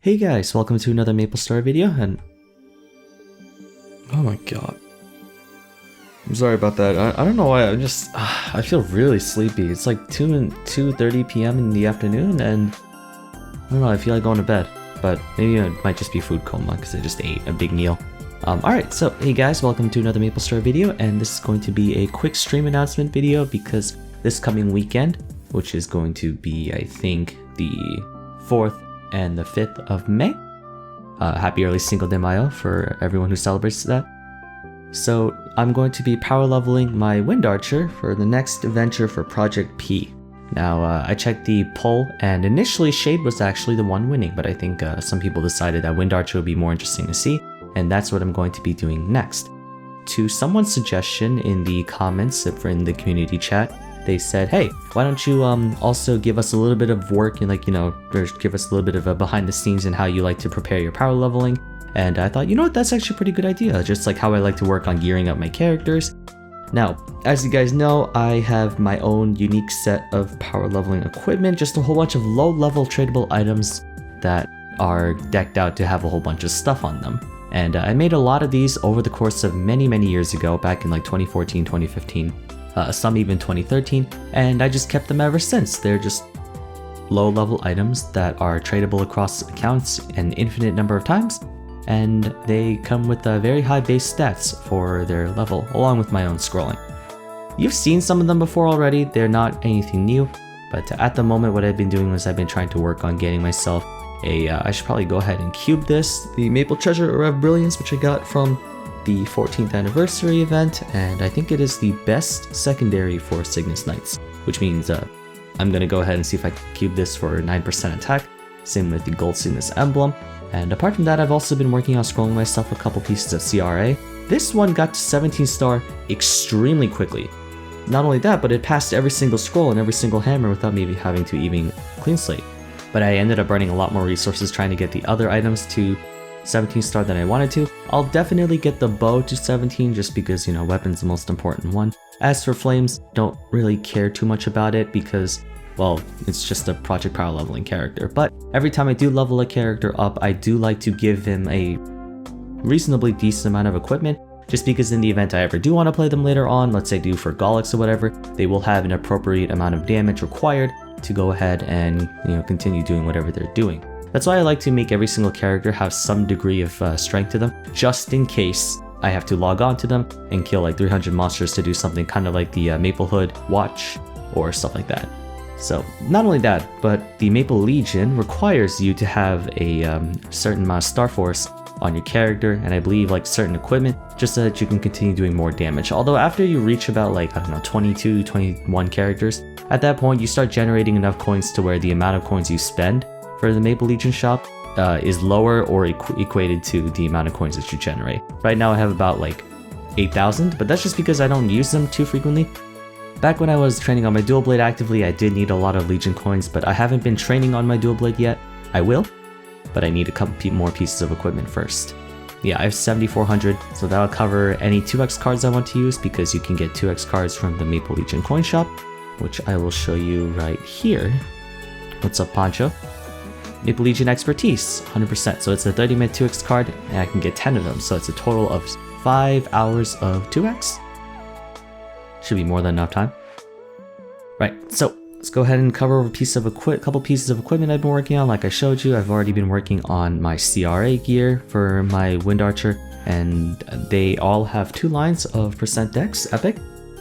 Hey guys, welcome to another MapleStory video, and oh my god, I'm sorry about that. I don't know why. I feel really sleepy. It's like 2:30 p.m. in the afternoon, and I don't know. I feel like going to bed, but maybe it might just be food coma because I just ate a big meal. Alright, so hey guys, welcome to another MapleStory video, and this is going to be a quick stream announcement video because this coming weekend, which is going to be, I think, the 4th and the 5th of May. Happy early Cinco de Mayo for everyone who celebrates that. So I'm going to be power leveling my Wind Archer for the next venture for Project P. Now I checked the poll, and initially Shade was actually the one winning, but I think some people decided that Wind Archer would be more interesting to see, and that's what I'm going to be doing next. To someone's suggestion in the comments in the community chat, they said, hey, why don't you also give us a little bit of work and give us a little bit of a behind the scenes and how you like to prepare your power leveling. And I thought, you know what, that's actually a pretty good idea, just like how I like to work on gearing up my characters. Now, as you guys know, I have my own unique set of power leveling equipment, just a whole bunch of low level tradable items that are decked out to have a whole bunch of stuff on them. And I made a lot of these over the course of many years ago, back in like 2014, 2015. Some even 2013, and I just kept them ever since. They're just low-level items that are tradable across accounts an infinite number of times, and they come with very high base stats for their level, along with my own scrolling. You've seen some of them before already, they're not anything new, but at the moment what I've been doing was I've been trying to work on getting myself I should probably go ahead and cube this, the Maple Treasure of Brilliance, which I got from the 14th anniversary event, and I think it is the best secondary for Cygnus Knights, which means I'm gonna go ahead and see if I can cube this for 9% attack, same with the Gold Cygnus emblem. And apart from that, I've also been working on scrolling myself a couple pieces of CRA. This one got to 17 star extremely quickly. Not only that, but it passed every single scroll and every single hammer without me having to even clean slate. But I ended up burning a lot more resources trying to get the other items to 17 star than I wanted to. I'll definitely get the bow to 17 just because, you know, weapon's the most important one. As for flames, don't really care too much about it because, well, it's just a project power leveling character. But every time I do level a character up, I do like to give him a reasonably decent amount of equipment, just because in the event I ever do want to play them later on, let's say do for Golix or whatever, they will have an appropriate amount of damage required to go ahead and, you know, continue doing whatever they're doing. That's why I like to make every single character have some degree of strength to them, just in case I have to log on to them and kill like 300 monsters to do something kind of like the Maple Hood Watch or stuff like that. So not only that, but the Maple Legion requires you to have a certain amount of Star Force on your character, and I believe like certain equipment, just so that you can continue doing more damage. Although after you reach about like, I don't know, 22, 21 characters, at that point you start generating enough coins to where the amount of coins you spend for the Maple Legion shop is lower or equated to the amount of coins that you generate. Right now I have about like 8,000, but that's just because I don't use them too frequently. Back when I was training on my dual blade actively, I did need a lot of Legion coins, but I haven't been training on my dual blade yet. I will, but I need a couple more pieces of equipment first. Yeah, I have 7,400, so that'll cover any 2x cards I want to use, because you can get 2x cards from the Maple Legion coin shop, which I will show you right here. What's up, Pancho? Maple Legion Expertise, 100%. So it's a 30-minute 2x card, and I can get 10 of them. So it's a total of 5 hours of 2x. Should be more than enough time. Right, so let's go ahead and cover over couple pieces of equipment I've been working on. Like I showed you, I've already been working on my CRA gear for my Wind Archer, and they all have 2 lines of % dex, epic.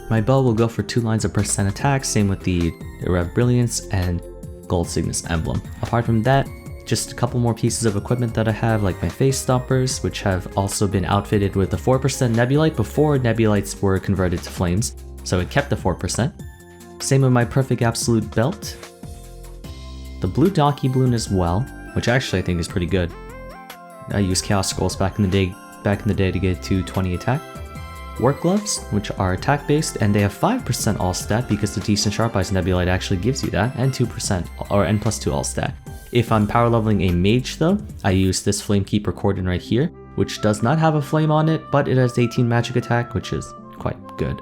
My bow will go for 2 lines of % attack, same with the Rev Brilliance and Gold Cygnus emblem. Apart from that, just a couple more pieces of equipment that I have, like my face stompers, which have also been outfitted with a 4% nebulite before nebulites were converted to flames, so it kept the 4%. Same with my perfect absolute belt. The blue donkey balloon as well, which actually I think is pretty good. I used chaos scrolls back in the day to get to 20 attack. Work gloves, which are attack based, and they have 5% all stat because the decent Sharp Eyes Nebulite actually gives you that, and 2% or N plus 2 all stat. If I'm power leveling a mage though, I use this Flamekeeper Cordon right here, which does not have a flame on it, but it has 18 magic attack, which is quite good.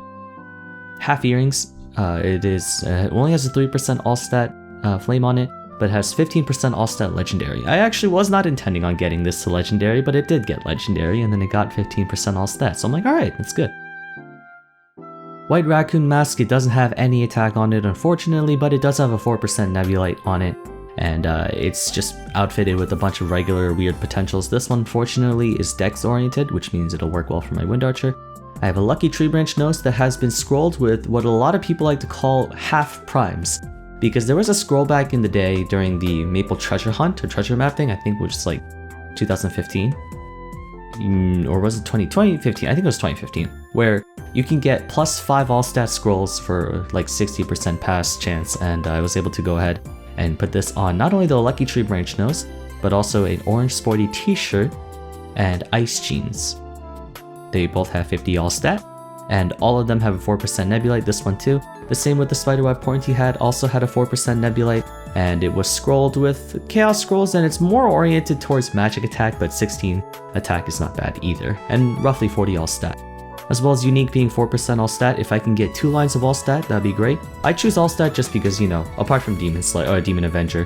Half earrings, it only has a 3% all stat flame on it, but has 15% all-stat legendary. I actually was not intending on getting this to legendary, but it did get legendary, and then it got 15% all-stat, so I'm like, alright, that's good. White Raccoon mask, it doesn't have any attack on it unfortunately, but it does have a 4% nebulite on it, and it's just outfitted with a bunch of regular weird potentials. This one fortunately is dex oriented, which means it'll work well for my Wind Archer. I have a lucky tree branch nose that has been scrolled with what a lot of people like to call half primes, because there was a scroll back in the day during the Maple treasure hunt or treasure map thing, I think, which is like 2015. Or was it 2015? I think it was 2015, where you can get +5 all-stat scrolls for like 60% pass chance, and I was able to go ahead and put this on not only the Lucky Tree branch nose, but also an orange sporty t-shirt and ice jeans. They both have 50 all-stat, and all of them have a 4% nebulite, this one too. The same with the spiderweb pointy hat, also had a 4% nebulite, and it was scrolled with chaos scrolls, and it's more oriented towards magic attack, but 16 attack is not bad either, and roughly 40 all-stat. As well as unique being 4% all-stat. If I can get 2 lines of all-stat, that'd be great. I choose all-stat just because, you know, apart from Demon Slayer or Demon Avenger,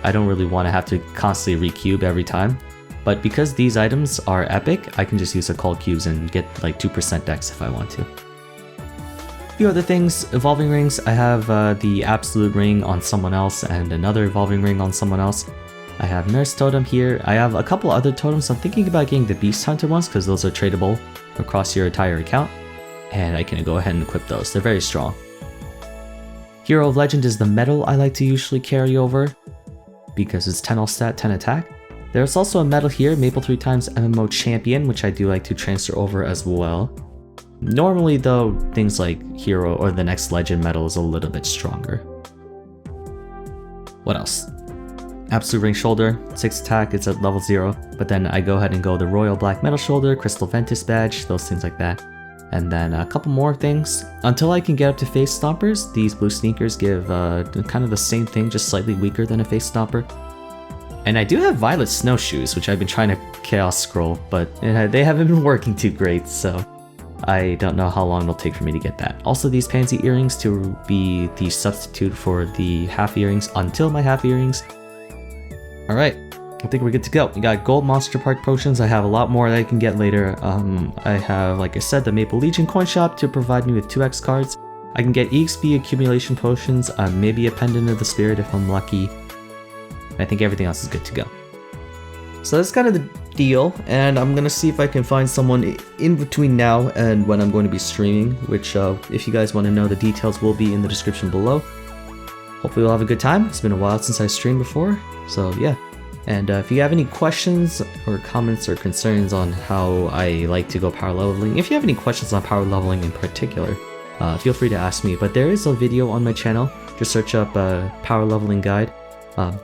I don't really want to have to constantly recube every time. But because these items are epic, I can just use Occult Cubes and get like 2% dex if I want to. A few other things, evolving rings. I have the absolute ring on someone else and another evolving ring on someone else. I have Nurse Totem here. I have a couple other totems. I'm thinking about getting the Beast Hunter ones because those are tradable across your entire account, and I can go ahead and equip those. They're very strong. Hero of Legend is the medal I like to usually carry over because it's 10 all stat, 10 attack. There's also a medal here, Maple 3x MMO Champion, which I do like to transfer over as well. Normally though, things like Hero or the next Legend medal is a little bit stronger. What else? Absolute Ring Shoulder, 6 attack, it's at level 0, but then I go ahead and go the Royal Black Metal Shoulder, Crystal Ventus Badge, those things like that. And then a couple more things. Until I can get up to Face Stompers, these blue sneakers give kind of the same thing, just slightly weaker than a Face Stomper. And I do have Violet Snowshoes, which I've been trying to Chaos Scroll, but they haven't been working too great, so I don't know how long it'll take for me to get that. Also these Pansy Earrings to be the substitute for the half earrings until my half earrings. Alright, I think we're good to go. We got gold Monster Park potions. I have a lot more that I can get later. I have, like I said, the Maple Legion coin shop to provide me with 2x cards. I can get EXP accumulation potions, maybe a Pendant of the Spirit if I'm lucky. I think everything else is good to go. So that's kind of the deal, and I'm gonna see if I can find someone in between now and when I'm going to be streaming, which if you guys want to know, the details will be in the description below. Hopefully we'll have a good time. It's been a while since I streamed before, so yeah. And if you have any questions or comments or concerns on how I like to go power leveling, if you have any questions on power leveling in particular, feel free to ask me. But there is a video on my channel. Just search up power leveling guide,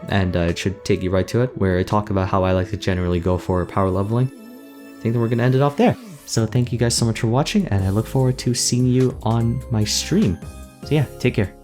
and it should take you right to it, where I talk about how I like to generally go for power leveling. I think that we're going to end it off there. So thank you guys so much for watching, and I look forward to seeing you on my stream. So yeah, take care.